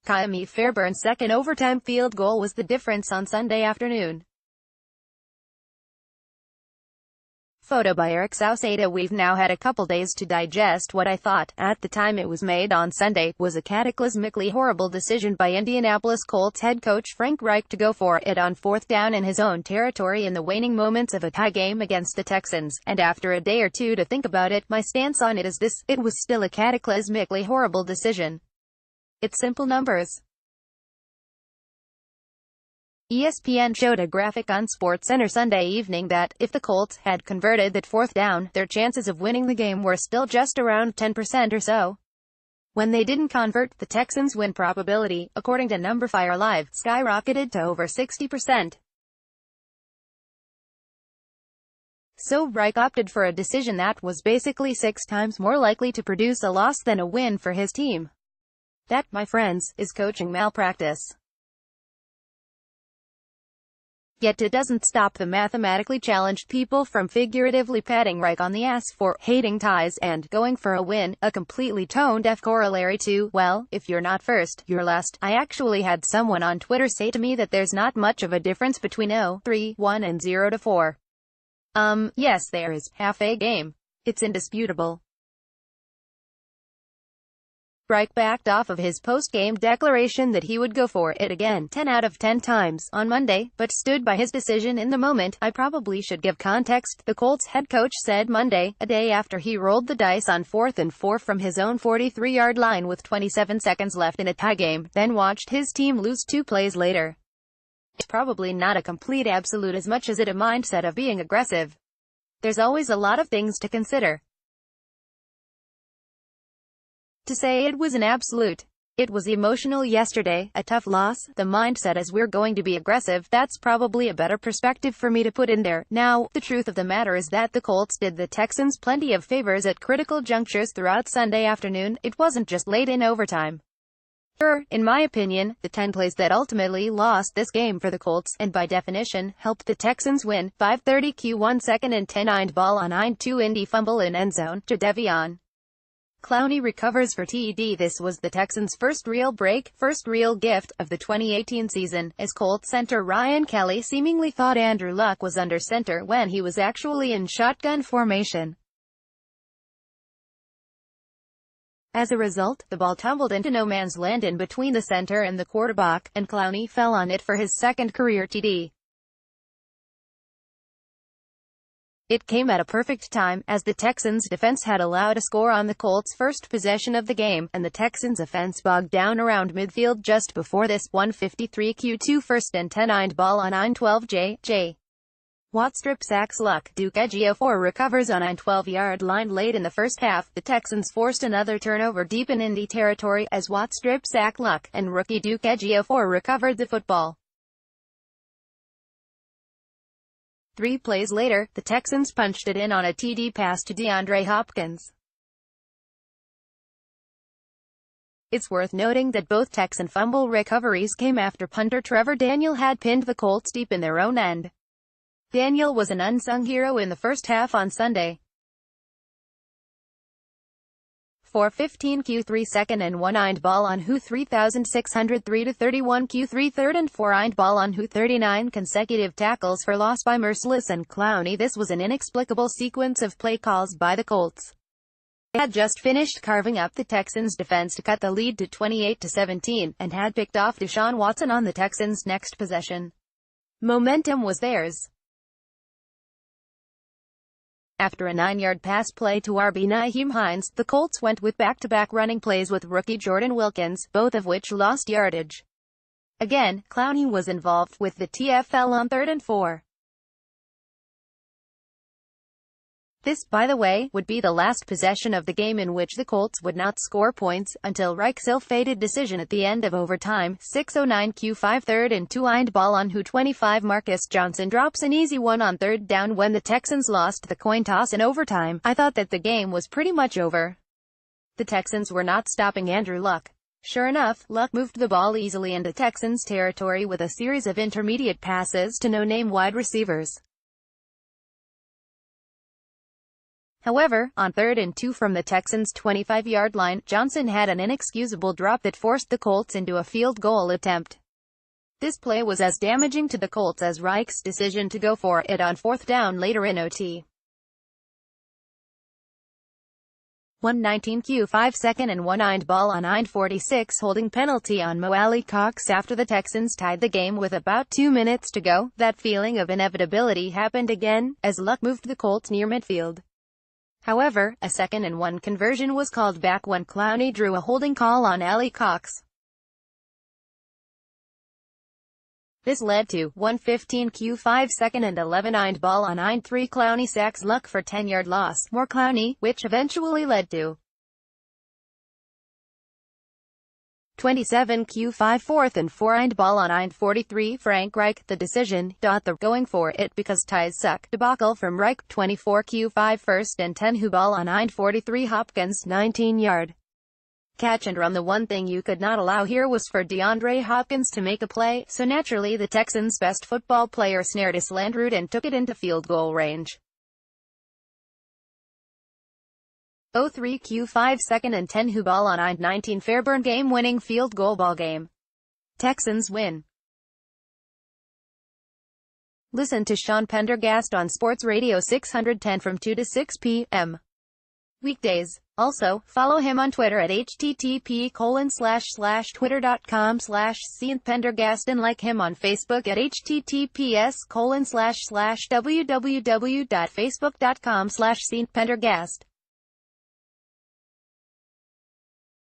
Ka'imi Fairbairn's second overtime field goal was the difference on Sunday afternoon. Photo by Eric Sauceda. We've now had a couple days to digest what I thought, at the time it was made on Sunday, was a cataclysmically horrible decision by Indianapolis Colts head coach Frank Reich to go for it on fourth down in his own territory in the waning moments of a tie game against the Texans, and after a day or two to think about it, my stance on it is this: it was still a cataclysmically horrible decision. It's simple numbers. ESPN showed a graphic on SportsCenter Sunday evening that, if the Colts had converted that fourth down, their chances of winning the game were still just around 10% or so. When they didn't convert, the Texans' win probability, according to Numberfire Live, skyrocketed to over 60%. So Reich opted for a decision that was basically 6 times more likely to produce a loss than a win for his team. That, my friends, is coaching malpractice. Yet it doesn't stop the mathematically challenged people from figuratively patting Reich on the ass for hating ties and going for a win, a completely tone-deaf corollary to, well, if you're not first, you're last. I actually had someone on Twitter say to me that there's not much of a difference between 0-3-1 and 0-4. Yes there is, half a game. It's indisputable. Reich backed off of his post-game declaration that he would go for it again 10 out of 10 times on Monday, but stood by his decision in the moment. I probably should give context, the Colts head coach said Monday, a day after he rolled the dice on 4th and 4 from his own 43-yard line with 27 seconds left in a tie game, then watched his team lose 2 plays later. It's probably not a complete absolute as much as it a mindset of being aggressive. There's always a lot of things to consider. To say it was an absolute, it was emotional yesterday, a tough loss, the mindset is we're going to be aggressive, that's probably a better perspective for me to put in there. Now, the truth of the matter is that the Colts did the Texans plenty of favors at critical junctures throughout Sunday afternoon. It wasn't just late in overtime. Sure, in my opinion, the 10 plays that ultimately lost this game for the Colts, and by definition, helped the Texans win, 5:30 Q1 second and 10 ball on 9-2 Indy fumble in end zone, to Devion Clowney recovers for TD. This was the Texans' first real break, first real gift, of the 2018 season, as Colts center Ryan Kelly seemingly thought Andrew Luck was under center when he was actually in shotgun formation. As a result, the ball tumbled into no man's land in between the center and the quarterback, and Clowney fell on it for his second career TD. It came at a perfect time, as the Texans' defense had allowed a score on the Colts' first possession of the game, and the Texans' offense bogged down around midfield just before this. 1:53 Q2 first and 10 ball on 9-12 J. Watt strip sacks Luck. Duke Ejiofor recovers on 9-12-yard line late in the first half. The Texans forced another turnover deep in Indy territory, as Watt strip sacked Luck, and rookie Duke Ejiofor recovered the football. 3 plays later, the Texans punched it in on a TD pass to DeAndre Hopkins. It's worth noting that both Texan fumble recoveries came after punter Trevor Daniel had pinned the Colts deep in their own end. Daniel was an unsung hero in the first half on Sunday. 4:15 Q3 second and 1 ball on Who 3603 to 31 Q3 third and 4 ball on Who 39 consecutive tackles for loss by Merciless and Clowney. This was an inexplicable sequence of play calls by the Colts. They had just finished carving up the Texans' defense to cut the lead to 28-17, and had picked off Deshaun Watson on the Texans' next possession. Momentum was theirs. After a 9-yard pass play to RB Nyheim Hines, the Colts went with back-to-back running plays with rookie Jordan Wilkins, both of which lost yardage. Again, Clowney was involved with the TFL on 3rd and 4. This, by the way, would be the last possession of the game in which the Colts would not score points, until Reich's ill-fated decision at the end of overtime. 6:09 Q5 third and 2 ball on Who 25 Marcus Johnson drops an easy one on 3rd down when the Texans lost the coin toss in overtime. I thought that the game was pretty much over. The Texans were not stopping Andrew Luck. Sure enough, Luck moved the ball easily into Texans territory with a series of intermediate passes to no-name wide receivers. However, on 3rd and 2 from the Texans' 25-yard line, Johnson had an inexcusable drop that forced the Colts into a field goal attempt. This play was as damaging to the Colts as Reich's decision to go for it on 4th down later in OT. 1:19 second and 1 ball on 9:46 holding penalty on Mo Alley-Cox after the Texans tied the game with about 2 minutes to go. That feeling of inevitability happened again, as luck moved the Colts near midfield. However, a 2nd and 1 conversion was called back when Clowney drew a holding call on Alley-Cox. This led to 1:15 second and 11 ball on 9-3 Clowney sacks Luck for 10-yard loss. More Clowney, which eventually led to 27 Q5 4th and 4 ball on 9:43 Frank Reich. The decision, the going for it because ties suck debacle from Reich. 24 Q5 1st and 10 ball on 9:43 Hopkins 19-yard catch and run. The one thing you could not allow here was for DeAndre Hopkins to make a play, so naturally the Texans' best football player snared a slant route and took it into field goal range. 03 Q5 2nd and 10 ball on 9:19 Fairburn game-winning field goal. Ball game. Texans win. Listen to Sean Pendergast on Sports Radio 610 from 2 to 6 p.m. weekdays. Also, follow him on Twitter at http://twitter.com/SeanPendergast and like him on Facebook at https://www.facebook.com/SeanPendergast.